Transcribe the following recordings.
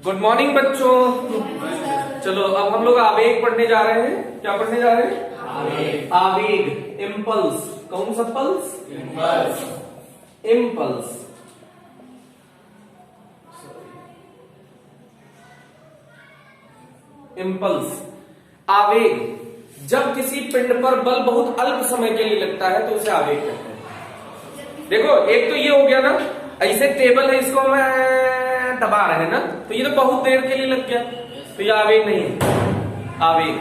Good morning बच्चों। चलो अब हम लोग आवेग पढ़ने जा रहे हैं। क्या पढ़ने जा रहे हैं? आवेग, इम्पल्स। कौन सा पल्स? इम्पल्स। इम्पल्स, आवेग। जब किसी पिंड पर बल बहुत अल्प समय के लिए लगता है तो उसे आवेग कहते हैं। देखो एक तो ये हो गया ना, ऐसे टेबल है, इसको मैं दबा रहे हैं ना, तो ये तो बहुत देर के लिए लग गया, तो ये आवेग नहीं है। आवेग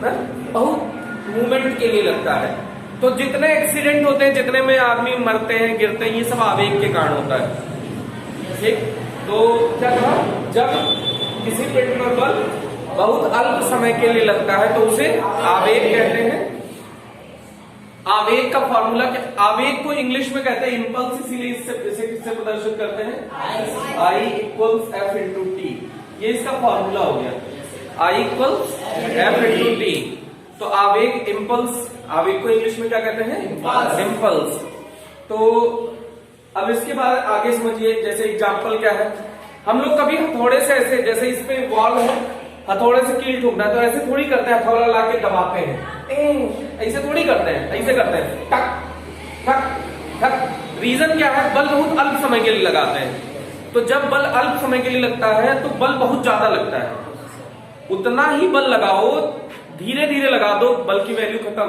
ना बहुत मूवमेंट के लिए लगता है। तो जितने एक्सीडेंट होते हैं, जितने में आदमी मरते हैं, गिरते हैं, ये सब आवेग के कारण होता है। ठीक, तो क्या कहा, जब किसी पिंड पर बल बहुत अल्प समय के लिए लगता है तो उसे आवेग कहते हैं। आवेग का फॉर्मूला क्या? आवेग को इंग्लिश में कहते हैं इंपल्स, इसीलिए इसे किससे प्रदर्शित करते हैं? I equals F into T. ये इसका फॉर्मूला हो गया, I equals F into T. तो आवेग, इम्पल्स, आवेग को इंग्लिश में क्या कहते हैं? इम्पल्स। तो अब इसके बाद आगे समझिए, जैसे एग्जाम्पल क्या है, हम लोग कभी हथौड़े से ऐसे, जैसे इस पे वॉल है, हथौड़े से कील ठोकना है तो ऐसे थोड़ी करते हैं, हथौड़ा ला के दबाते हैं, ऐसे थोड़ी करते हैं, ऐसे करते हैं, टक टक टक। रीजन क्या है? बल बहुत अल्प समय के लिए लगाते हैं। तो जब बल अल्प समय के लिए लगता है तो बल बहुत ज्यादा लगता है। उतना ही बल लगाओ, धीरे धीरे लगा दो, बल की वैल्यू खत्म,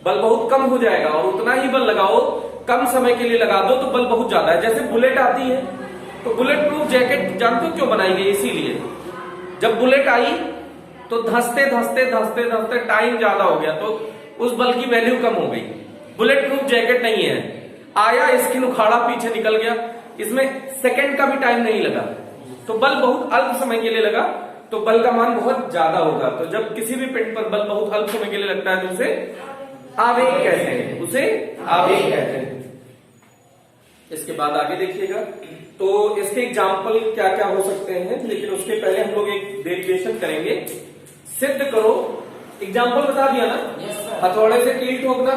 बल बहुत कम हो जाएगा। और उतना ही बल लगाओ, कम समय के लिए लगा दो तो बल बहुत ज्यादा है। जैसे बुलेट आती है, तो बुलेट प्रूफ जैकेट जानते हो क्यों बनाई गई? इसीलिए जब बुलेट आई तो धंसते धंसते धंसते धंसते टाइम ज्यादा हो गया, तो उस बल की वैल्यू कम हो गई। बुलेट प्रूफ जैकेट नहीं है, आया स्किन उखाड़ा, पीछे निकल गया, इसमें सेकंड का भी टाइम नहीं लगा, तो बल बहुत अल्प समय के लिए लगा, तो बल का मान बहुत ज्यादा होगा। तो जब किसी भी पिंड पर बल बहुत अल्प समय के लिए लगता है तो उसे आवेग कहते हैं, उसे आवेग कहते हैं। इसके बाद आगे देखिएगा, तो इसके एग्जाम्पल क्या क्या हो सकते हैं, लेकिन उसके पहले हम लोग एक डेरिवेशन करेंगे। सिद्ध करो, एग्जाम्पल बता दिया ना, हथौड़े से कील ठोकना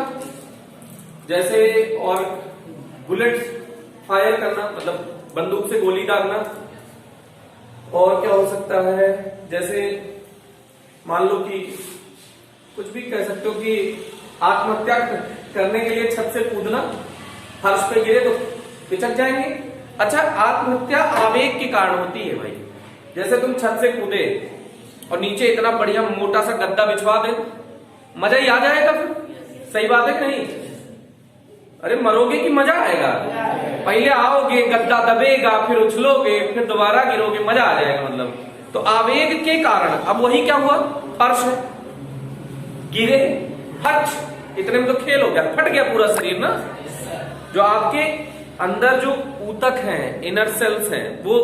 जैसे, और बुलेट फायर करना मतलब बंदूक से गोली दागना। और क्या हो सकता है, जैसे मान लो कि कुछ भी कह सकते हो कि आत्महत्या करने के लिए छत से कूदना, फर्श पे गिरे तो पिचक जाएंगे। अच्छा, आत्महत्या आवेग के कारण होती है भाई। जैसे तुम छत से कूदे और नीचे इतना बढ़िया मोटा सा गद्दा बिछवा दे, मजा ही आ जाएगा फिर। सही बात है कि नहीं? अरे मरोगे कि मजा आएगा? पहले आओगे, गद्दा दबेगा, फिर उछलोगे, फिर दोबारा गिरोगे, मजा आ जाएगा मतलब। तो आवेग के कारण, अब वही क्या हुआ, फर्श है, गिरे, फट, इतने में तो खेल हो गया, फट गया पूरा शरीर ना। जो आपके अंदर जो ऊतक हैं, इनर सेल्स हैं, वो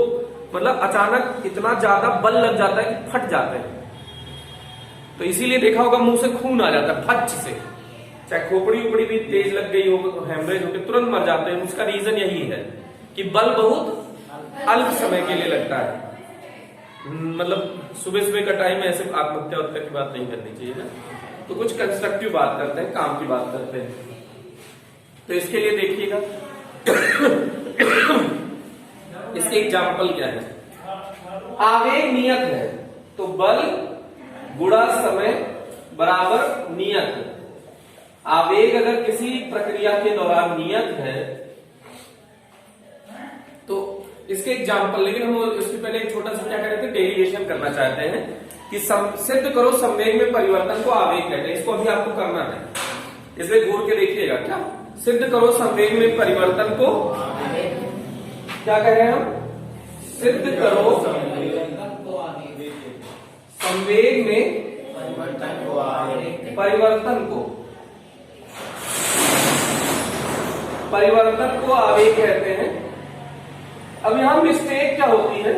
मतलब अचानक इतना ज्यादा बल लग जाता है कि फट जाते हैं। तो इसीलिए देखा होगा मुंह से खून आ जाता है फट से, चाहे खोपड़ी उपड़ी भी तेज लग गई हो, हेमरेज होकर तुरंत मर जाते हैं। उसका रीजन यही है कि बल बहुत अल्प समय के लिए लगता है। मतलब सुबह सुबह का टाइम ऐसे आत्महत्या की बात नहीं करनी चाहिए ना, तो कुछ कंस्ट्रक्टिव बात करते हैं, काम की बात करते हैं। तो इसके लिए देखिएगा इसके एग्जाम्पल क्या है। आवेग नियत है, तो बल गुणा समय बराबर नियत। आवेग अगर किसी प्रक्रिया के दौरान नियत है तो इसके एग्जाम्पल, लेकिन हम इसके पहले एक छोटा सा क्या कह रहे थे, डेरिवेशन करना चाहते हैं कि सिद्ध करो संवेग में परिवर्तन को आवेग कहते हैं। इसको अभी आपको करना है, इसलिए घूर के देखिएगा। क्या सिद्ध करो संवेग में परिवर्तन को, क्या कह रहे हैं हम? सिद्ध करो संवेग में परिवर्तन को आवेग कहते हैं। अब यहां मिस्टेक क्या होती है,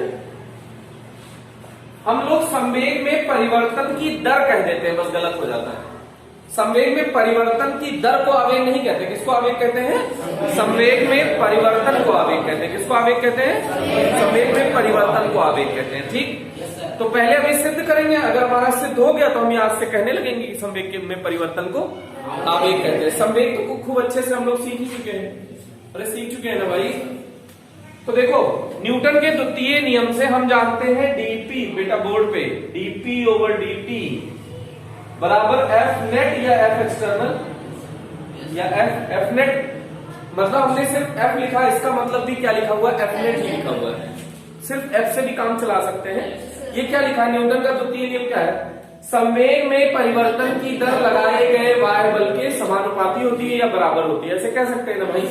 हम लोग संवेग में परिवर्तन की दर कह देते हैं, बस गलत हो जाता है। संवेग में परिवर्तन की दर को आवेग नहीं कहते। किसको आवेग कहते हैं? संवेग में परिवर्तन को आवेग कहते हैं। किसको आवेग कहते हैं? संवेग में परिवर्तन को आवेग कहते हैं। ठीक, तो पहले अभी सिद्ध करेंगे। अगर हमारा सिद्ध हो गया तो हम आज से कहने लगेंगे कि संवेग में परिवर्तन को आवेग कहते हैं। संवेग तो खूब अच्छे से हम लोग सीख ही चुके हैं। अरे सीख चुके हैं ना भाई, तो देखो न्यूटन के द्वितीय नियम से हम जानते हैं डीपी, बेटा बोर्ड पे, डीपी ओवर dt बराबर एफ नेट या एफ एक्सटर्नल या एफ नेट, मतलब हमने सिर्फ एफ लिखा, इसका मतलब भी क्या लिखा हुआ है, एफ नेट ही लिखा हुआ है। सिर्फ एफ से भी काम चला सकते हैं। ये क्या लिखा है, न्यूटन का द्वितीय नियम क्या है, संवेग में परिवर्तन की दर लगाए गए वाय बल के समानुपाती होती है या बराबर होती है, ऐसे कह सकते हैं ना भाई।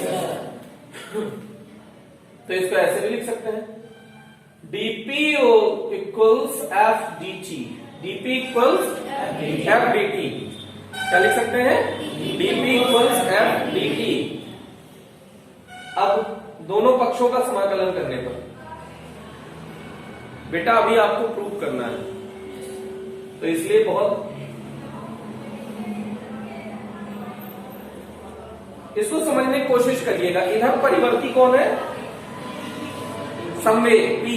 तो इसको ऐसे भी लिख सकते हैं, dp equals F D T, dp equals F D T, क्या लिख सकते हैं, dp equals F D T. अब दोनों पक्षों का समाकलन करने पर बेटा अभी आपको प्रूव करना है, तो इसलिए बहुत इसको समझने की कोशिश करिएगा। इधर परिवर्ती कौन है, संवेग P,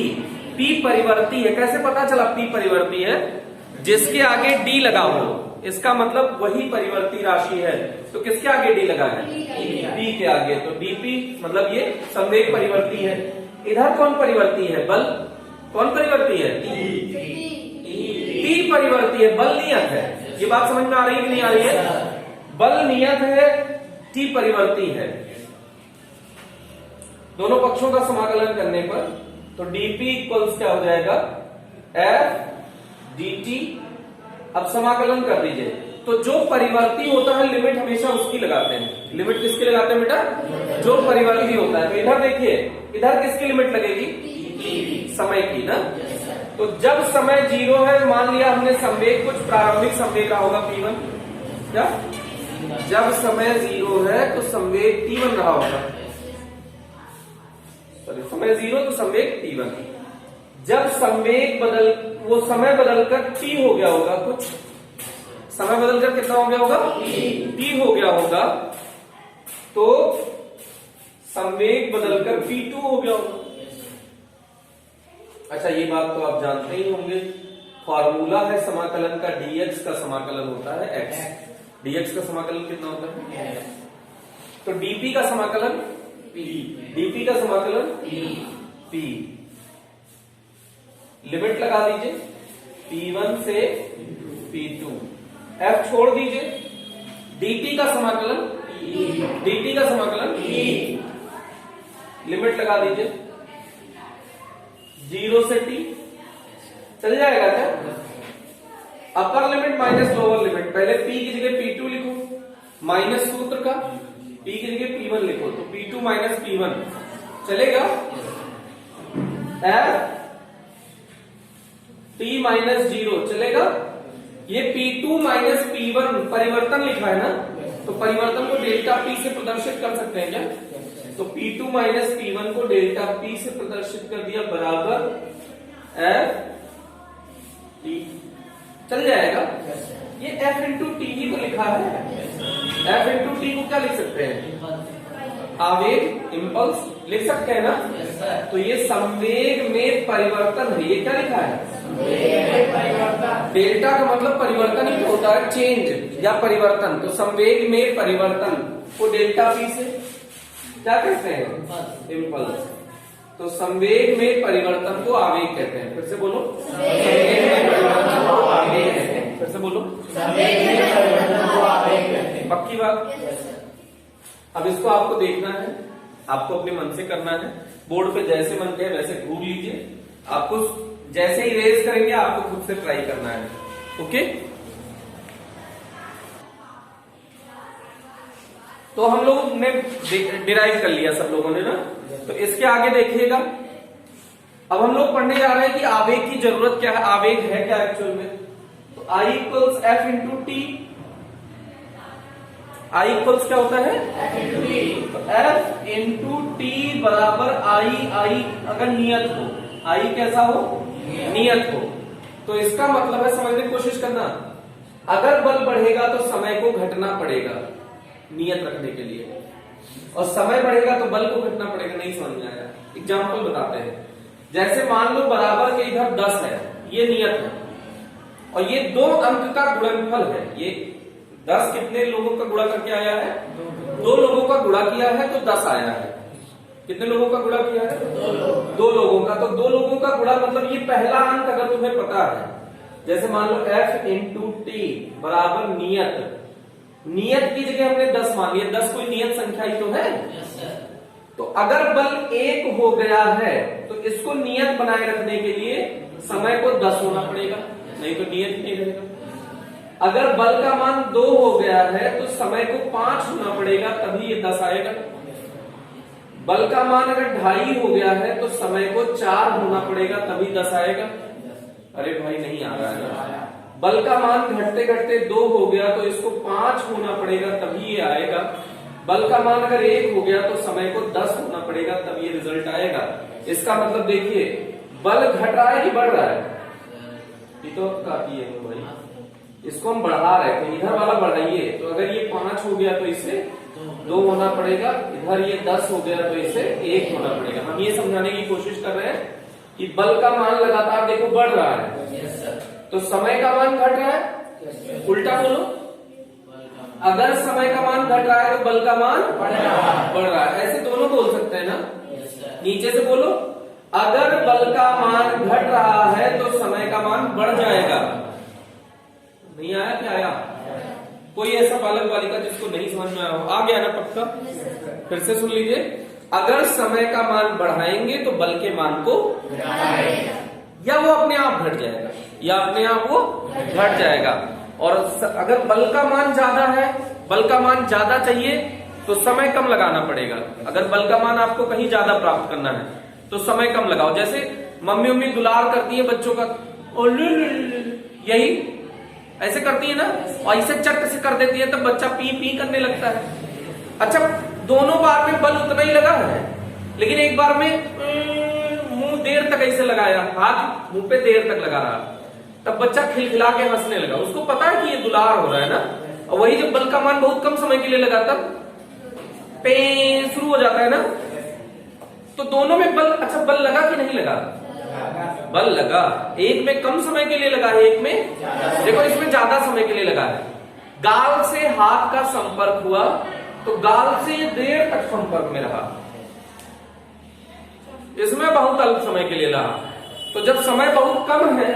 P परिवर्ती है। कैसे पता चला P परिवर्ती है, जिसके आगे D लगा हो, इसका मतलब वही परिवर्ती राशि है। तो किसके आगे D लगा है, P के आगे, तो dP मतलब ये संवेग परिवर्ती है। इधर कौन परिवर्ती है, बल, कौन परिवर्ती है, T परिवर्ती है, बल नियत है। ये बात समझ में आ रही है कि नहीं आ रही है, बल नियत है, T परिवर्ती है। दोनों पक्षों का समाकलन करने पर तो dP इक्वल्स क्या हो जाएगा, एफ dt। अब समाकलन कर दीजिए, तो जो परिवर्ती होता है लिमिट हमेशा उसकी लगाते हैं। लिमिट किसकी लगाते हैं बेटा, जो परिवर्ती होता है। तो इधर देखिए, इधर किसकी लिमिट लगेगी, समय की ना। तो जब समय 0 है, मान लिया हमने संवेग कुछ प्रारंभिक संवेग रहा होगा P1, क्या, जब समय 0 है तो संवेग T1 रहा होगा, सॉरी समय 0 तो संवेग T1। जब संवेग वो समय बदलकर T हो गया होगा, कुछ समय बदलकर कितना हो गया होगा, T हो गया होगा, तो संवेग बदलकर P2 हो गया होगा। अच्छा ये बात तो आप जानते ही होंगे, फॉर्मूला है समाकलन का, dx का समाकलन होता है x, dx का समाकलन कितना होता है, तो dp का समाकलन p, dp का समाकलन p। लिमिट लगा दीजिए p1 से p2, f छोड़ दीजिए, dt का समाकलन dt का समाकलन लिमिट लगा दीजिए 0 से t, चल जाएगा क्या, upper limit minus lower limit, पहले p की जगह p2 लिखो, माइनस सूत्र का p की जगह p1 लिखो, तो p2 माइनस p1 चलेगा, f t माइनस 0 चलेगा। ये p2 माइनस p1 परिवर्तन लिखा है ना, तो परिवर्तन को डेल्टा p से प्रदर्शित कर सकते हैं क्या, तो p2 माइनस p1 को डेल्टा p से प्रदर्शित कर दिया, बराबर f t, चल जाएगा। ये f इंटू टी ही तो लिखा है, f इंटू टी को क्या लिख सकते हैं, आवेग, इम्पल्स लिख सकते हैं ना। तो ये संवेग में परिवर्तन है, ये क्या लिखा है, डेल्टा का मतलब परिवर्तन ही होता है, चेंज या परिवर्तन। तो संवेग में परिवर्तन को डेल्टा पी से क्या कहते हैं, इम्पल्स। तो संवेग में परिवर्तन को आवेग कहते हैं। फिर से बोलो, संवेग में परिवर्तन को आवेग कहते हैं। फिर से बोलो, संवेग में परिवर्तन को आवेग कहते हैं। पक्की बात। अब इसको आपको देखना है, आपको अपने मन से करना है, बोर्ड पे जैसे मन कहे वैसे घूर लीजिए, आपको जैसे ही रेज करेंगे आपको खुद से ट्राई करना है, ओके। तो हम लोग ने डिराइव कर लिया सब लोगों ने ना, तो इसके आगे देखिएगा। अब हम लोग पढ़ने जा रहे हैं कि आवेग की जरूरत क्या है, आवेग है क्या एक्चुअल में। तो I equals F into T, I equals क्या होता है, तो F इंटू टी बराबर I अगर नियत हो, I कैसा हो, नियत हो, तो इसका मतलब है, समझने की कोशिश करना, अगर बल बढ़ेगा तो समय को घटना पड़ेगा नियत रखने के लिए, और समय बढ़ेगा तो बल को घटना पड़ेगा। नहीं समझ में आया, एग्जाम्पल बताते हैं। जैसे मान लो बराबर के इधर 10 है, ये नियत है, और ये 2 अंक का गुणनफल है। ये 10 कितने लोगों का गुणा करके आया है, 2 लोगों का गुणा किया है तो 10 आया है। कितने लोगों का गुणा किया है? 2 लोगों का। तो 2 लोगों का गुणा मतलब ये पहला अंक अगर तुम्हें पता है, जैसे मान लो f इंटू टी बराबर नियत, नियत की जगह हमने 10 मान लिया, 10 कोई नियत संख्या ही तो है। तो अगर बल 1 हो गया है तो इसको नियत बनाए रखने के लिए समय को 10 होना पड़ेगा, नहीं तो नियत नहीं रहेगा। अगर बल का मान 2 हो गया है तो समय को 5 होना पड़ेगा, तभी ये 10 आएगा। बल का मान अगर 2.5 हो गया है तो समय को 4 होना पड़ेगा, तभी 10 आएगा। अरे भाई नहीं आ रहा है। बल का मान घटते घटते 2 हो गया तो इसको 5 होना पड़ेगा, तभी ये आएगा। बल का मान अगर 1 हो गया तो समय को 10 होना पड़ेगा, तब ये रिजल्ट आएगा। इसका मतलब देखिए बल घट रहा है कि बढ़ रहा है? ये तो काफी है भाई, इसको हम बढ़ा रहे थे, इधर वाला बढ़ाइए। तो अगर ये 5 हो गया तो इसे 2 होना पड़ेगा, इधर ये 10 हो गया तो इसे 1 होना पड़ेगा। हम ये समझाने की कोशिश कर रहे हैं कि बल का मान लगातार देखो बढ़ रहा है, तो समय का मान घट रहा है। उल्टा बोलो, अगर समय का मान घट रहा है तो बल का मान बढ़ रहा है। ऐसे दोनों बोल सकते हैं ना। नीचे से बोलो, अगर बल का मान घट रहा है तो समय का मान बढ़ जाएगा। नहीं आया क्या? आया? कोई ऐसा बालक बालिका जिसको नहीं समझ में आया हो? आ गया ना पक्का? फिर से सुन लीजिए, अगर समय का मान बढ़ाएंगे तो बल के मान को या वो अपने आप घट जाएगा या अपने आप वो घट जाएगा। और अगर बल का मान ज्यादा है, बल का मान ज्यादा चाहिए तो समय कम लगाना पड़ेगा। अगर बल का मान आपको कहीं ज्यादा प्राप्त करना है तो समय कम लगाओ। जैसे मम्मी दुलार करती है बच्चों का, यही ऐसे करती है ना, और ऐसे चट से कर देती है तब बच्चा पी पी करने लगता है। अच्छा, दोनों बार में बल उतना ही लगा है, लेकिन एक बार में मुंह देर तक ऐसे लगाया, हाथ मुंह पे देर तक लगा रहा, तब बच्चा खिलखिला के हंसने लगा। उसको पता है कि ये दुलार हो रहा है ना। और वही जब बल का मान बहुत कम समय के लिए लगा तब पे शुरू हो जाता है ना। तो दोनों में बल, अच्छा बल लगा कि नहीं लगा? बल लगा। एक में कम समय के लिए लगा है, एक में देखो इसमें ज्यादा समय के लिए लगा है। गाल से हाथ का संपर्क हुआ तो गाल से देर तक संपर्क में रहा, इसमें बहुत अल्प समय के लिए लगा। तो जब समय बहुत कम है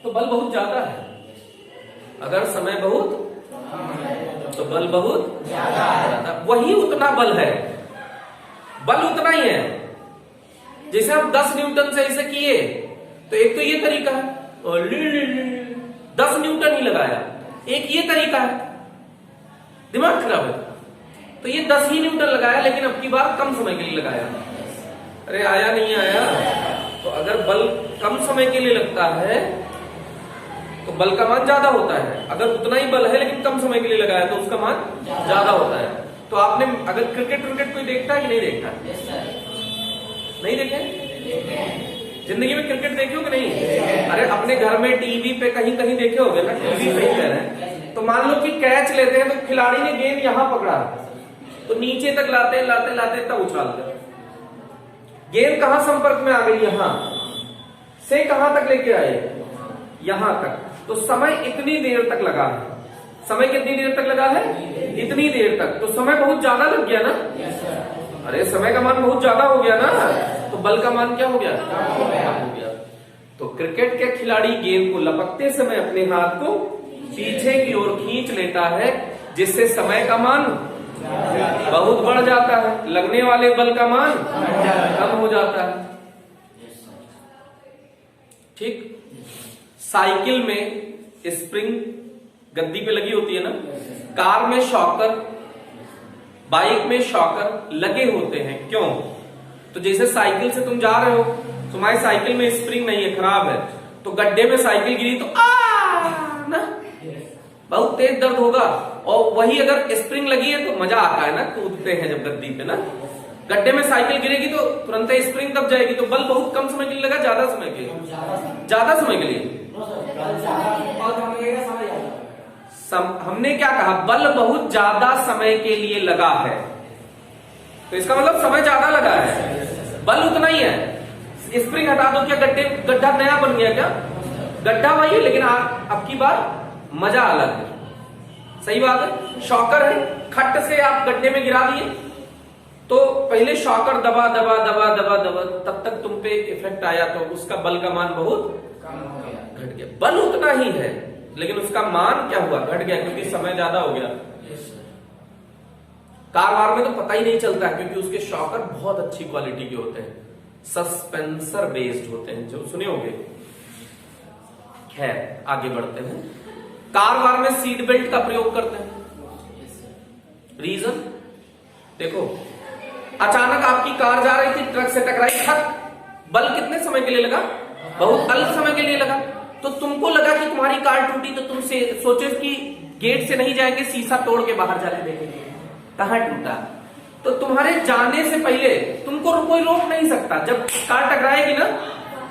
तो बल बहुत ज्यादा है, अगर समय बहुत तो बल बहुत ज्यादा, वही उतना बल है, बल उतना ही है। जैसे आप 10 न्यूटन से ऐसे किए तो एक तो ये तरीका है, 10 न्यूटन ही लगाया, एक ये तरीका है, दिमाग खराब है। तो ये 10 ही न्यूटन लगाया, लेकिन अब की बार कम समय के लिए लगाया। अरे आया नहीं आया? तो अगर बल कम समय के लिए लगता है तो बल का मान ज्यादा होता है। अगर उतना ही बल है लेकिन कम समय के लिए लगाया तो उसका मान ज्यादा होता है। तो आपने अगर क्रिकेट कोई देखता है कि नहीं देखता? नहीं देखे? जिंदगी में क्रिकेट देखे हो कि नहीं? अरे अपने घर में टीवी पे कहीं कहीं देखे होगे ना, टीवी पे ही कह रहे हैं। तो मान लो कि कैच लेते हैं तो खिलाड़ी ने गेंद यहां पकड़ा तो नीचे तक लाते लाते लाते तब उछाल कर गेंद कहां संपर्क में आ गई, यहां से कहां तक लेके आए, यहां तक। तो समय इतनी देर तक लगा है। समय कितनी देर तक लगा है? इतनी देर तक। तो समय बहुत ज्यादा लग गया ना। अरे समय का मान बहुत ज्यादा हो गया ना, तो बल का मान क्या हो गया? हो गया। तो क्रिकेट के खिलाड़ी गेंद को लपकते समय अपने हाथ को पीछे की ओर खींच लेता है, जिससे समय का मान बहुत बढ़ जाता है, लगने वाले बल का मान कम हो जाता है। ठीक। साइकिल में स्प्रिंग गद्दी पे लगी होती है ना, कार में शॉकर, बाइक में शॉकर लगे होते हैं। क्यों? तो जैसे साइकिल से तुम जा रहे हो, तुम्हारी साइकिल में स्प्रिंग नहीं है, खराब है, तो गड्ढे में साइकिल गिरी तो ना बहुत तेज दर्द होगा। और वही अगर स्प्रिंग लगी है तो मजा आता है ना, कूदते हैं जब गद्दी पे ना। गड्ढे में साइकिल गिरेगी तो तुरंत स्प्रिंग दब जाएगी। तो बल बहुत कम समय के लिए लगा, ज्यादा समय के लिए? ज्यादा समय के लिए। हमने क्या कहा? बल बहुत ज्यादा समय के लिए लगा है, तो इसका मतलब समय ज्यादा लगा है, बल उतना ही है। स्प्रिंग हटा दो, क्या गड्ढा नया बन गया क्या? गड्ढा वही है, लेकिन अब की बार मजा अलग है। सही बात है। शॉकर है, खट से आप गड्ढे में गिरा दिए तो पहले शॉकर दबा दबा दबा दबा दबा, तब तक तुम पे इफेक्ट आया तो उसका बल का मान बहुत कम हो गया, घट गया। बल उतना ही है लेकिन उसका मान क्या हुआ, घट गया, क्योंकि समय ज्यादा हो गया। कार वार में तो पता ही नहीं चलता है क्योंकि उसके शॉकर बहुत अच्छी क्वालिटी के होते हैं, सस्पेंसर बेस्ड होते हैं, जो सुने होंगे। खैर आगे बढ़ते हैं। कार वार में सीट बेल्ट का प्रयोग करते हैं। रीजन देखो, अचानक आपकी कार जा रही थी, ट्रक से टकराई, ठक, बल कितने समय के लिए लगा, बहुत अल्प समय के लिए लगा। तो तुमको लगा कि तुम्हारी कार टूटी तो तुम से सोचो कि गेट से नहीं जाएंगे, शीशा तोड़ के बाहर जाके देखेंगे कहां टूटा। तो तुम्हारे जाने से पहले तुमको कोई रोक नहीं सकता। जब कार टकराएगी ना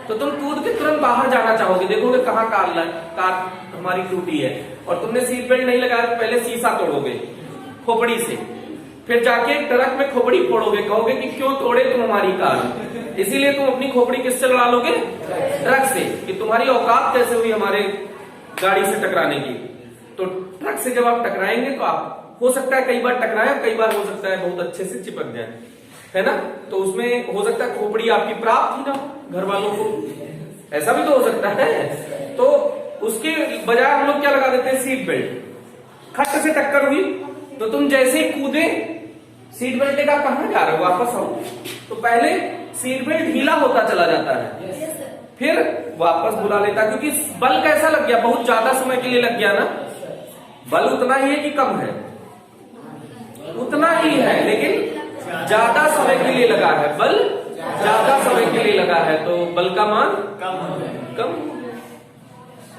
तो तुम कूद के तुरंत बाहर जाना चाहोगे, देखोगे कहां कार हमारी टूटी है। और तुमने सीट बेल्ट नहीं लगाया तो पहले शीशा तोड़ोगे खोपड़ी से, फिर जाके ट्रक में खोपड़ी फोड़ोगे, कहोगे कि क्यों तोड़े तुम हमारी कार। इसीलिए तुम अपनी खोपड़ी किससे लड़ा लोगे, ट्रक से, कि तुम्हारी औकात कैसे हुई हमारे गाड़ी से टकराने की। तो ट्रक से जब आप टकराएंगे तो आप हो सकता है कई बार टकराए, कई बार हो सकता है बहुत अच्छे से चिपक जाए, है ना। तो उसमें हो सकता है खोपड़ी आपकी प्राप्त ही ना हो घर वालों को, ऐसा भी तो हो सकता है। तो उसके बजाय हम लोग क्या लगा देते हैं, सीट बेल्ट। खट से टक्कर हुई तो तुम जैसे ही कूदे, सीट बेल्ट का कहां जा रहे हो, वापस आओ। तो पहले सीट बेल्ट ढीला होता चला जाता है, फिर वापस बुला लेता, क्योंकि बल कैसा लग गया, बहुत ज्यादा समय के लिए लग गया ना। बल उतना ही है कि कम है, उतना ही है, लेकिन ज्यादा समय के लिए लगा है, बल ज्यादा समय के लिए लगा है, तो बल का मान कम।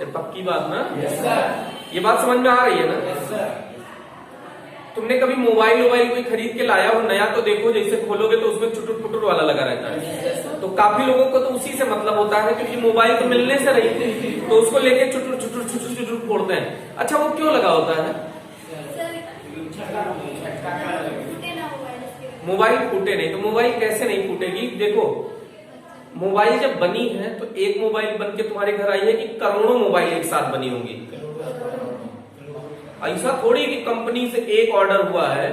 पक्की बात ना, ये बात समझ में आ रही है ना। तुमने कभी मोबाइल कोई खरीद के लाया हो नया, तो देखो जैसे खोलोगे तो उसमें चुटुर पुटुर वाला लगा रहता है। तो काफी लोगों को तो उसी से मतलब होता है, क्योंकि मोबाइल तो मिलने से रही, तो उसको लेके चुटुर चुटुर चुटुर चुटुर फोड़ते हैं। अच्छा वो क्यों लगा होता है, मोबाइल फूटे नहीं। तो मोबाइल कैसे नहीं फूटेगी, देखो मोबाइल जब बनी है तो एक मोबाइल बन के तुम्हारे घर आई है कि करोड़ों मोबाइल एक साथ बनी होंगी। ऐसा थोड़ी कि कंपनी से एक ऑर्डर हुआ है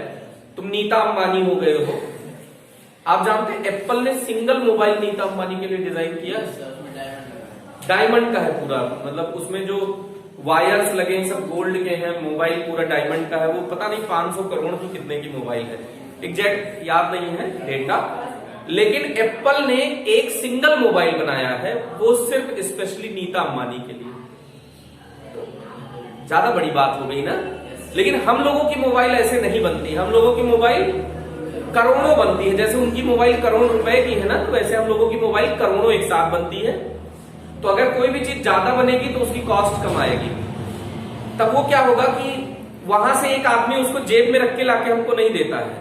तुम नीता अंबानी हो गए हो। आप जानते हैं एप्पल ने सिंगल मोबाइल नीता अंबानी के लिए डिजाइन किया, डायमंड का है पूरा, मतलब उसमें जो वायर्स लगे हैं सब गोल्ड के हैं, मोबाइल पूरा डायमंड का है। वो पता नहीं 500 करोड़ की कितने की मोबाइल है, एग्जैक्ट याद नहीं है डेटा। लेकिन एप्पल ने एक सिंगल मोबाइल बनाया है, वो सिर्फ स्पेशली नीता अंबानी के लिए। ज्यादा बड़ी बात हो गई ना। लेकिन हम लोगों की मोबाइल ऐसे नहीं बनती, हम लोगों की मोबाइल करोड़ों बनती है। जैसे उनकी मोबाइल करोड़ रुपए की है ना, तो वैसे हम लोगों की मोबाइल करोड़ों एक साथ बनती है। तो अगर कोई भी चीज ज्यादा बनेगी तो उसकी कॉस्ट कम आएगी। तब वो क्या होगा कि वहां से एक आदमी उसको जेब में रख के लाके हमको नहीं देता है,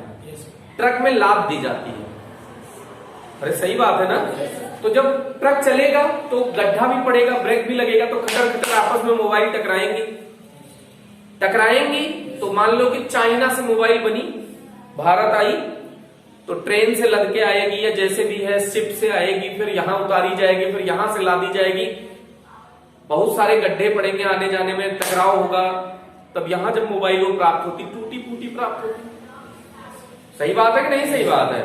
ट्रक में लाद दी जाती है। अरे सही बात है ना। तो जब ट्रक चलेगा तो गड्ढा भी पड़ेगा, ब्रेक भी लगेगा, तो खटर खटर आपस में मोबाइल टकराएंगी। तो मान लो कि चाइना से मोबाइल बनी, भारत आई, तो ट्रेन से लद के आएगी या जैसे भी है शिप से आएगी, फिर यहां उतारी जाएगी, फिर यहां से लादी जाएगी। बहुत सारे गड्ढे पड़ेंगे आने जाने में, टकराव होगा, तब यहां जब मोबाइल प्राप्त होती, टूटी फूटी प्राप्त होती। सही बात है कि नहीं सही बात है।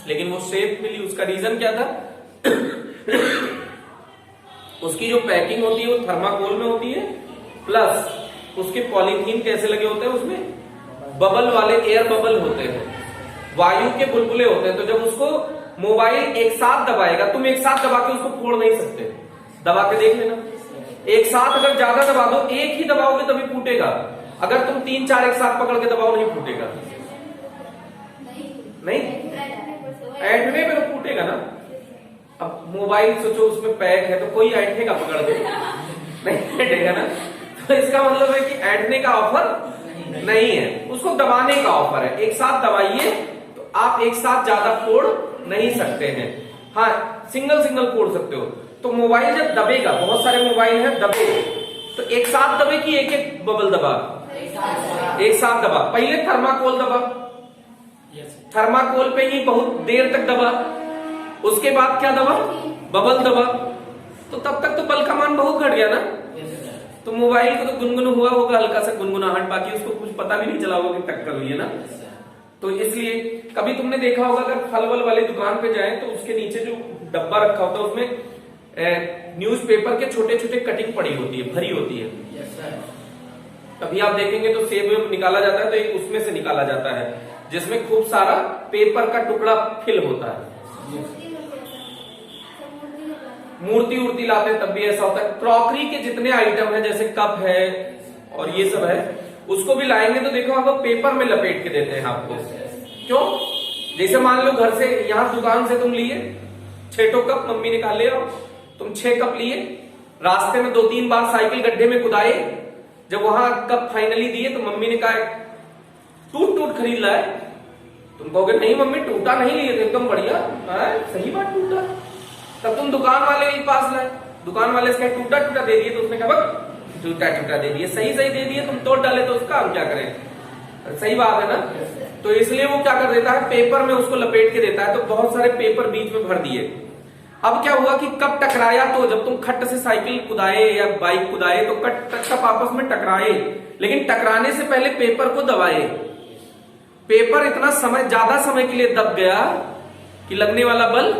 लेकिन वो शेप मिली, उसका रीजन क्या था उसकी जो पैकिंग होती है वो थर्माकोल में होती है, प्लस उसके पॉलीथीन कैसे लगे होते हैं, उसमें बबल वाले एयर बबल होते हैं, वायु के बुलबुले होते हैं। तो जब उसको मोबाइल एक साथ दबाएगा, तुम एक साथ दबा के उसको फोड़ नहीं सकते, दबा के देख लेना। एक साथ अगर ज्यादा दबा दो, एक ही दबाओगे तभी फूटेगा। अगर तुम 3-4 एक साथ पकड़ के दबाओ नहीं फूटेगा, नहीं ऐंठने पे तो फूटेगा ना। अब मोबाइल सोचो उसमें पैक है तो कोई ऐंठेगा पकड़ के, नहीं ऐंठेगा ना। तो इसका मतलब है कि ऐंठने का ऑफर नहीं है, उसको दबाने का ऑफर है। एक साथ दबाइए तो आप एक साथ ज्यादा फोड़ नहीं सकते हैं, हाँ सिंगल फोड़ सकते हो। तो मोबाइल जब दबेगा, बहुत सारे मोबाइल है दबे, तो एक साथ दबे कि एक एक बबल दबा, एक साथ दबा। पहले थर्माकोल दबा, थर्माकोल पे ही बहुत देर तक दबा, उसके बाद क्या दबा, बबल दबा। तो तब तक तो बल का मान बहुत घट गया ना। तो मोबाइल को तो गुनगुन हुआ होगा, हल्का सा गुनगुनाहट, बाकी उसको कुछ पता भी नहीं चला होगा कि टक्कर हुई है ना। तो इसलिए कभी तुमने देखा होगा अगर फल वल वाली दुकान पे जाए तो उसके नीचे जो डब्बा रखा होता है उसमें न्यूज़पेपर के छोटे छोटे कटिंग पड़ी होती है, भरी होती है। कभी आप देखेंगे तो सेब निकाला जाता है तो एक उसमें से निकाला जाता है जिसमें खूब सारा पेपर का टुकड़ा फिल होता है। मूर्ति उर्ति लाते हैं तब भी ऐसा होता है। क्रॉकरी के जितने आइटम है जैसे कप है और ये सब है उसको भी लाएंगे तो देखो आपको पेपर में लपेट के देते हैं आपको। क्यों? जैसे मान लो घर से यहाँ दुकान से तुम लिए 6 कप, मम्मी ने कहा ले आओ, तुम 6 कप लिए, रास्ते में 2-3 बार साइकिल गड्ढे में कुदाए, जब वहां कप फाइनली दिए तो मम्मी ने कहा टूट खरीद लाए। तुम कहोगे नहीं मम्मी टूटा नहीं लिए थे, एकदम बढ़िया है, सही बात टूटा। तब तुम दुकान वाले के पास लाए, दुकान वाले से टूटा दे दिए तो उसने कहा टूटा दे दिए, सही दे दिए, तुम तोड़ डाले तो उसका हम क्या करें। सही बात है ना। तो इसलिए वो क्या कर देता है, पेपर में उसको लपेट के देता है। तो बहुत सारे पेपर बीच में भर दिए। अब क्या हुआ कि कब टकराया, तो जब तुम खट से साइकिल कुदाए या बाइक कुदाए तो कप आपस में टकराए, लेकिन टकराने से पहले पेपर को दबाए। पेपर इतना समय, ज्यादा समय के लिए दब गया कि लगने वाला बल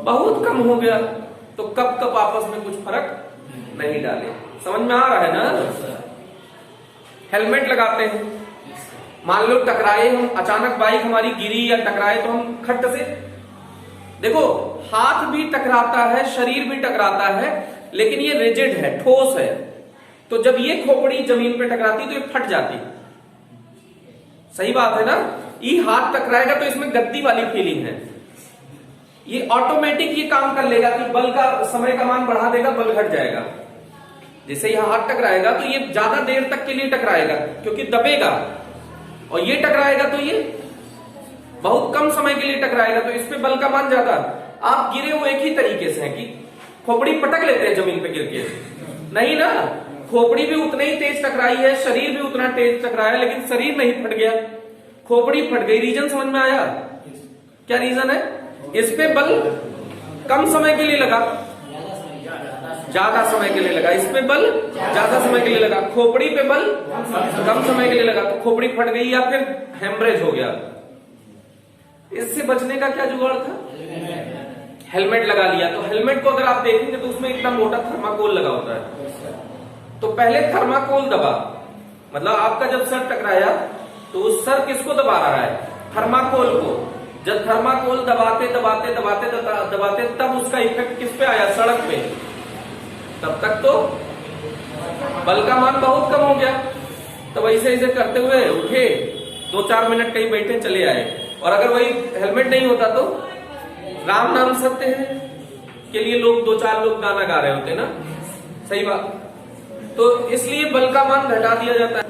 बहुत कम हो गया। तो कप आपस में कुछ फर्क नहीं डाले। समझ में आ रहा है ना। हेलमेट लगाते हैं, मान लो टकराए हम, अचानक बाइक हमारी गिरी या टकराए तो हम खट से, देखो हाथ भी टकराता है, शरीर भी टकराता है, लेकिन ये रिजिड है, ठोस है। तो जब ये खोपड़ी जमीन पे टकराती तो ये फट जाती। सही बात है ना। ये हाथ टकराएगा तो इसमें गद्दी वाली फीलिंग है, ये ऑटोमेटिक ये काम कर लेगा कि बल का समय का मान बढ़ा देगा, बल घट जाएगा। जैसे यह हाथ टकराएगा तो ये ज्यादा देर तक के लिए टकराएगा क्योंकि दबेगा, और ये टकराएगा तो ये बहुत कम समय के लिए टकराएगा, तो इस पे बल का मान ज्यादा। आप गिरे वो एक ही तरीके से है कि खोपड़ी पटक लेते हैं जमीन पे गिर के, नहीं ना। खोपड़ी भी उतने ही तेज टकराई है, शरीर भी उतना तेज टकराया, लेकिन शरीर नहीं फट गया, खोपड़ी फट गई। रीजन समझ में आया? क्या रीजन है? इस पे बल कम समय के लिए लगा, ज्यादा समय के लिए लगा। इस पे बल ज्यादा समय के लिए लगा, खोपड़ी पे बल कम समय के लिए लगा, तो खोपड़ी फट गई या फिर हेमरेज हो गया। इससे बचने का क्या जुगाड़ था? हेलमेट लगा लिया। तो हेलमेट को अगर आप देखेंगे तो उसमें इतना मोटा थर्माकोल लगा होता है। तो पहले थर्माकोल दबा, मतलब आपका जब सर टकराया तो उस सर किसको दबा रहा है? थर्माकोल को। जब थर्माकोल दबाते दबाते दबाते दबाते तब उसका इफेक्ट किस पे आया? सड़क पे। तब तक तो बल का मान बहुत कम हो गया। तब ऐसे ऐसे करते हुए उठे, 2-4 मिनट कहीं बैठे, चले आए। और अगर वही हेलमेट नहीं होता तो राम नाम सत्य है के लिए लोग 2-4 लोग गाना गा रहे होते ना। सही बात। तो इसलिए बल का मान घटा दिया जाता है,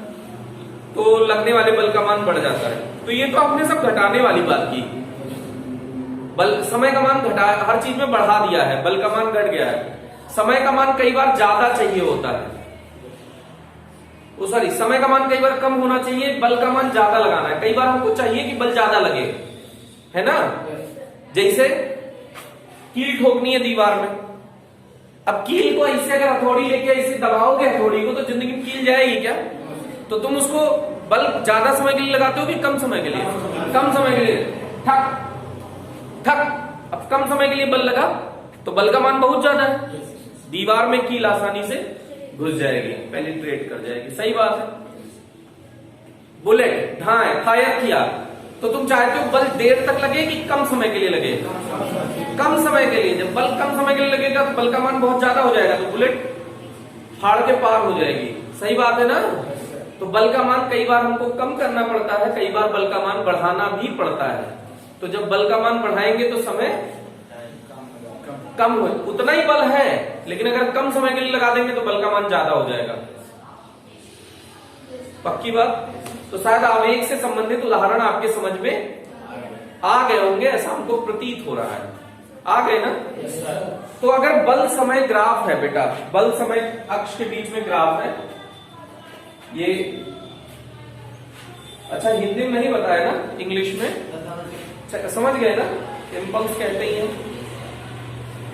तो लगने वाले बल का मान बढ़ जाता है। तो ये तो आपने सब घटाने वाली बात की। बल, समय का मान घटा, हर चीज में बढ़ा दिया है, बल का मान घट गया है। समय का मान कई बार ज्यादा चाहिए होता है, सॉरी, समय का मान कई बार कम होना चाहिए, बल का मान ज्यादा लगाना है। कई बार हमको चाहिए कि बल ज्यादा लगे, है ना। जैसे कील ठोकनी है दीवार में, अब कील को ऐसे अगर हथौड़ी लेके ऐसे दबाओगे हथौड़ी को तो जिंदगी में कील जाएगी क्या? तो तुम उसको बल ज्यादा समय के लिए लगाते हो कि कम समय के लिए? कम समय के लिए। ठक ठक, अब कम समय के लिए बल लगा तो बल का मान बहुत ज्यादा है, दीवार में कील आसानी से घुस जाएगी, पेनिट्रेट कर जाएगी। सही बात है। बुलेट ढाए फायर किया तो तुम चाहते हो बल देर तक लगे कि कम समय के लिए लगे? कम समय के लिए। जब बल कम समय के लिए लगेगा तो बल का मान बहुत ज्यादा हो जाएगा, तो बुलेट फाड़ के पार हो जाएगी। सही बात है ना। तो बल का मान कई बार हमको कम करना पड़ता है, कई बार बल का मान बढ़ाना भी पड़ता है। तो जब बल का मान बढ़ाएंगे तो समय कम हो, उतना ही बल है, लेकिन अगर कम समय के लिए लगा देंगे तो बल का मान ज्यादा हो जाएगा। पक्की बात। तो शायद आवेग से संबंधित उदाहरण आपके समझ में आ गए होंगे, ऐसा हमको प्रतीत हो रहा है। आ गए ना। तो अगर बल समय ग्राफ है बेटा, बल समय अक्ष के बीच में ग्राफ है ये, अच्छा हिंदी में नहीं बताया ना, इंग्लिश में। अच्छा समझ गए ना, इम्पल्स कहते ही हैं।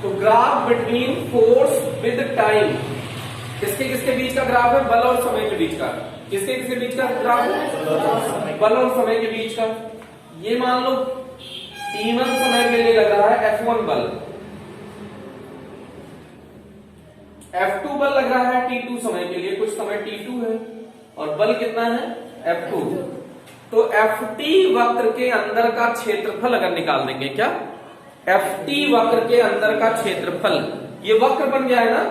तो graph between force with time, किसके किसके बीच का ग्राफ है? बल और समय के बीच का। किसके किसके बीच का ग्राफ है? बल और समय के बीच का। ये मान लो T1 समय के लिए लग रहा है F1 बल, F2 बल लग रहा है T2 समय के लिए, कुछ समय T2 है, और बल कितना है F2। तो Ft वक्र के अंदर का क्षेत्रफल अगर निकाल देंगे, क्या Ft वक्र के अंदर का क्षेत्रफल, ये वक्र बन गया है ना,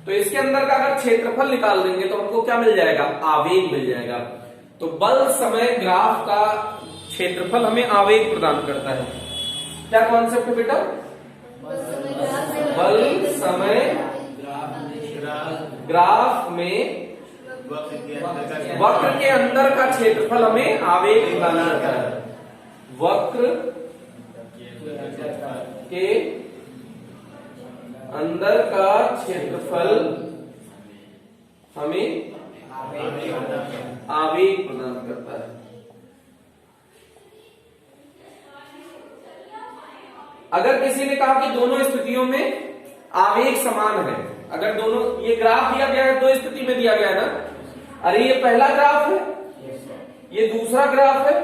तो इसके अंदर का अगर क्षेत्रफल निकाल देंगे तो हमको क्या मिल जाएगा? आवेग मिल जाएगा। तो बल समय ग्राफ का क्षेत्रफल हमें आवेग प्रदान करता है। क्या कॉन्सेप्ट है बेटा? बल समय ग्राफ में वक्र के अंदर का क्षेत्रफल हमें आवेग प्रदान करता है। वक्र के अंदर का क्षेत्रफल हमें आवेग प्रदान करता है। अगर किसी ने कहा कि दोनों स्थितियों में आवेग समान है, अगर दोनों, ये ग्राफ दिया गया है, दो स्थिति में दिया गया है ना, अरे ये पहला ग्राफ है, ये दूसरा ग्राफ है,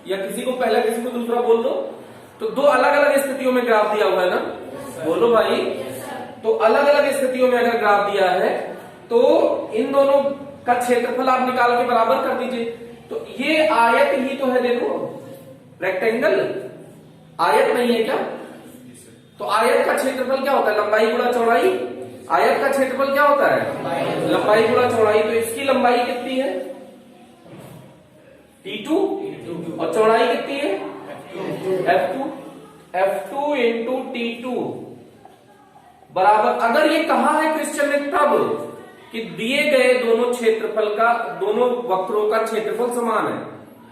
या किसी को पहला किसी को दूसरा बोल दो, तो दो अलग अलग स्थितियों में ग्राफ दिया हुआ है ना, बोलो भाई। तो अलग अलग स्थितियों में अगर ग्राफ दिया है तो इन दोनों का क्षेत्रफल आप निकाल के बराबर कर दीजिए। तो ये आयत ही तो है, देखो रेक्टेंगल, आयत नहीं है क्या? तो आयत का क्षेत्रफल क्या होता है? लंबाई गुणा चौड़ाई। आयत का क्षेत्रफल क्या होता है? लंबाई गुणा चौड़ाई। तो इसकी लंबाई कितनी है? T2, और चौड़ाई कितनी है? F2। F2 इंटू T2 बराबर, अगर ये कहा है क्वेश्चन ने तब कि दिए गए दोनों क्षेत्रफल का, दोनों वक्रों का क्षेत्रफल समान है।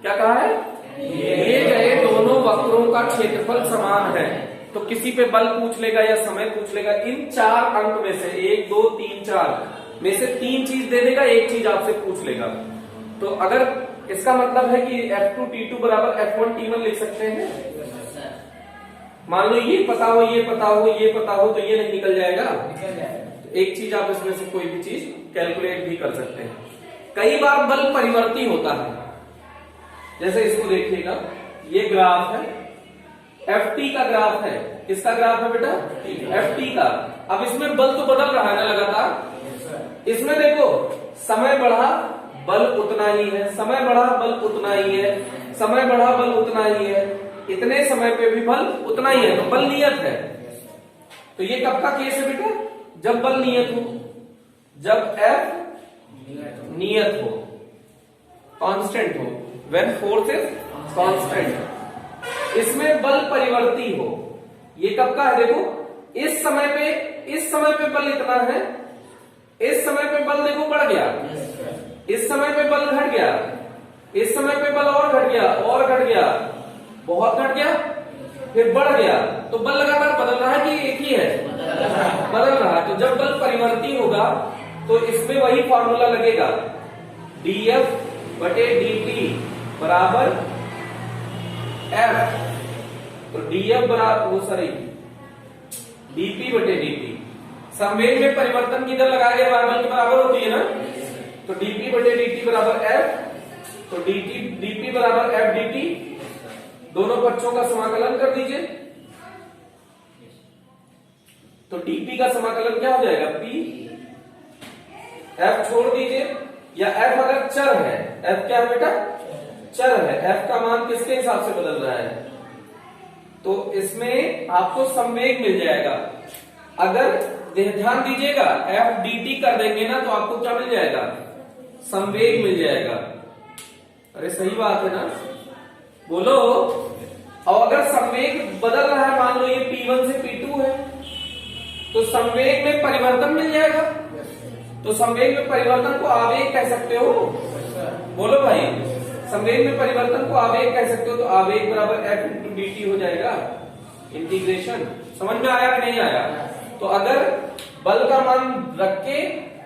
क्या कहा है? दिए गए दोनों वक्रों का क्षेत्रफल समान है। तो किसी पे बल पूछ लेगा या समय पूछ लेगा, इन चार अंक में से 1 2 3 4 में से 3 चीज दे देगा, एक चीज आपसे पूछ लेगा। तो अगर इसका मतलब है कि F2 T2 बराबर F1 T1 लिख सकते हैं। मान लो ये पता हो, ये पता हो, ये पता हो, तो ये नहीं निकल जाएगा। तो एक चीज आप इसमें से कोई भी चीज कैलकुलेट भी कर सकते हैं। कई बार बल परिवर्ती होता है, जैसे इसको देखिएगा, ये ग्राफ है, Ft का ग्राफ है। किसका ग्राफ है बेटा? Ft का। अब इसमें बल तो बदल रहा है ना लगातार। इसमें देखो, समय बढ़ा बल उतना ही है, समय बढ़ा बल उतना ही है, समय बढ़ा बल उतना ही है, इतने समय पे भी बल उतना ही है। तो बल नियत है। तो ये कब का केस है बेटा? जब बल नियत हो, जब F नियत हो, कांस्टेंट हो, व्हेन फोर्स इज कांस्टेंट। इसमें बल परिवर्ती हो, ये कब का है? देखो इस समय पे बल इतना है, इस समय पे बल देखो बढ़ गया, इस समय पे बल घट गया, इस समय पे बल और घट गया, और घट गया, बहुत घट गया, फिर बढ़ गया। तो बल लगातार बदल रहा है कि एक ही है? बदल रहा है। तो जब बल परिवर्ती होगा तो इसमें वही फॉर्मूला लगेगा, dF बटे dt बराबर F। तो dF बराबर वो सॉरी dP बटे dt। संवेग में परिवर्तन की दर लगा के बल के बराबर होती है ना, तो dP बटे dt बराबर F। तो dP बराबर F dt, दोनों पक्षों का समाकलन कर दीजिए। तो dP का समाकलन क्या हो जाएगा? P। F छोड़ दीजिए, या F अगर चर है, F क्या है बेटा? चर है। F का मान किसके हिसाब से बदल रहा है? तो इसमें आपको संवेग मिल जाएगा। अगर ध्यान दीजिएगा, F dt कर देंगे ना तो आपको क्या मिल जाएगा? संवेग मिल जाएगा। अरे सही बात है ना, बोलो। और अगर संवेग बदल रहा है, मान लो ये P1 से P2 है, तो संवेग में परिवर्तन मिल जाएगा। तो संवेग में परिवर्तन को आवेग कह सकते हो, बोलो भाई। संवेग में परिवर्तन को आवेग कह सकते हो। तो आवेग बराबर F इंटू dt हो जाएगा। इंटीग्रेशन समझ में आया कि नहीं आया? तो अगर बल का मान रख के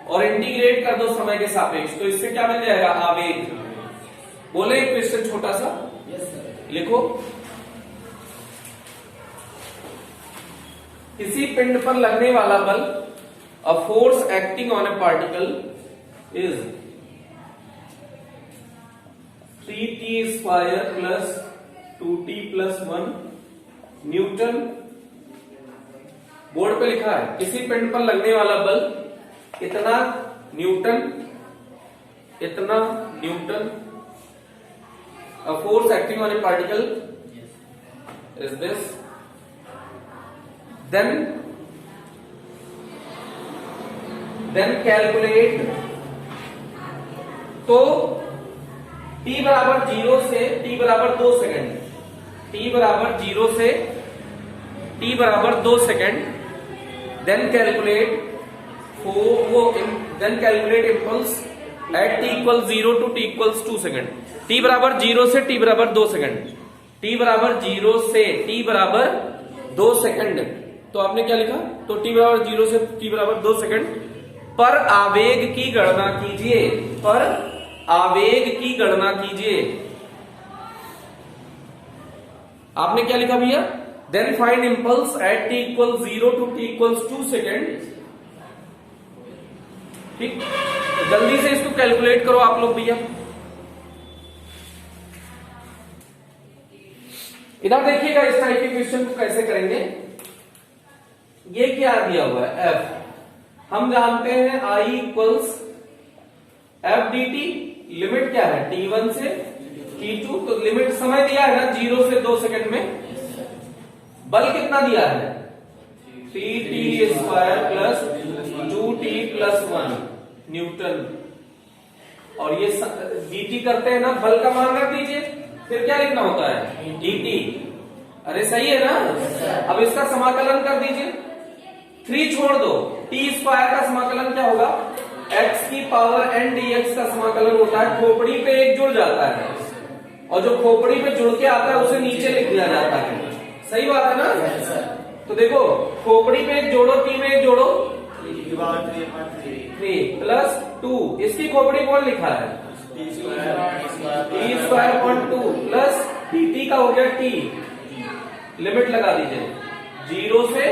और इंटीग्रेट कर दो समय के सापेक्ष, तो इससे क्या मिल जाएगा? आवेग। बोले एक क्वेश्चन छोटा सा लिखो, किसी पिंड पर लगने वाला बल, a force acting on A particle is 3t² plus 2t plus 1 Newton. Board पे लिखा है किसी पिंड पर लगने वाला बल इतना न्यूटन, इतना Newton. A force acting on a particle is this. Then calculate। तो t बराबर 0 से t बराबर 2 सेकेंड, t बराबर 0 से t बराबर 2 second. Then calculate impulse at t equal 0 to t equals 2 second. t बराबर 0 से t बराबर 2 सेकेंड, t बराबर 0 से t बराबर 2 सेकेंड। तो आपने क्या लिखा? तो t बराबर 0 से t बराबर 2 सेकेंड पर आवेग की गणना कीजिए, पर आवेग की गणना कीजिए। आपने क्या लिखा भैया? Then find impulse at t equal 0 to t equals 2 second. ठीक, तो जल्दी से इसको कैलकुलेट करो आप लोग भैया। इधर देखिएगा इस टाइप के क्वेश्चन को कैसे करेंगे। ये क्या दिया हुआ है? F। हम जानते हैं I equals F D T. Limit क्या है? t1 से t2। तो लिमिट समय दिया है ना 0 से 2 सेकंड में। बल कितना दिया है? 3t² plus 2t plus 1 Newton. और ये dt करते हैं ना, बल का मान रख दीजिए, फिर क्या लिखना होता है? dt। अरे सही है ना? अब इसका समाकलन कर दीजिए, 3 छोड़ दो, t² का समाकलन क्या होगा? x की पावर n dx का समाकलन होता है। खोपड़ी पे एक जुड़ जाता है और जो खोपड़ी पे जुड़ के आता है उसे नीचे लिख दिया जाता है। सही बात है ना? तो देखो खोपड़ी पे एक जोड़ो, t में एक जोड़ो, 3 प्लस 2। इसकी खोपड़ी कौन लिखा है? t²/2 प्लस dt का हो गया t। लिमिट लगा दीजिए 0 से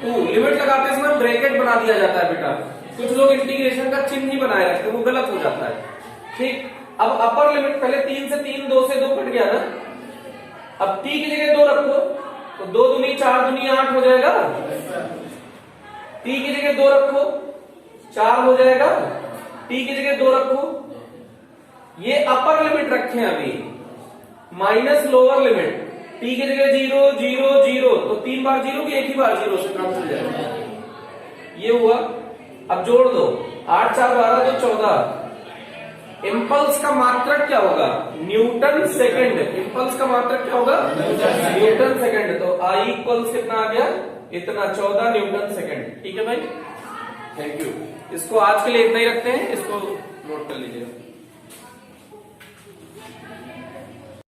2। लिमिट लगाते समय ब्रैकेट बना दिया जाता है बेटा। कुछ लोग इंटीग्रेशन का चिन्ह ही बनाए रखते हैं, वो गलत हो जाता है। ठीक, अब अपर लिमिट पहले 3 से 3, 2 से 2 कट गया ना। अब t की जगह 2 रखो तो 2 दूनी 4 दूनी 8 हो जाएगा। t की जगह 2 रखो 4 हो जाएगा। t की जगह 2 रखो। ये अपर लिमिट रखे हैं अभी, माइनस लोअर लिमिट। t की जगह 0 0 0 तो 3 बार 0 की एक ही बार 0 से काम चल जाएगा। ये हुआ। अब जोड़ दो, 8 4 12 तो 14। इंपल्स का मात्रक क्या होगा? Newton second. इंपल्स का मात्रक क्या होगा? Newton second. तो I इक्वल्स कितना आ गया? इतना 14 न्यूटन सेकंड। ठीक है भाई, थैंक यू। इसको आज के लिए इतना ही रखते हैं, इसको नोट कर लीजिएगा।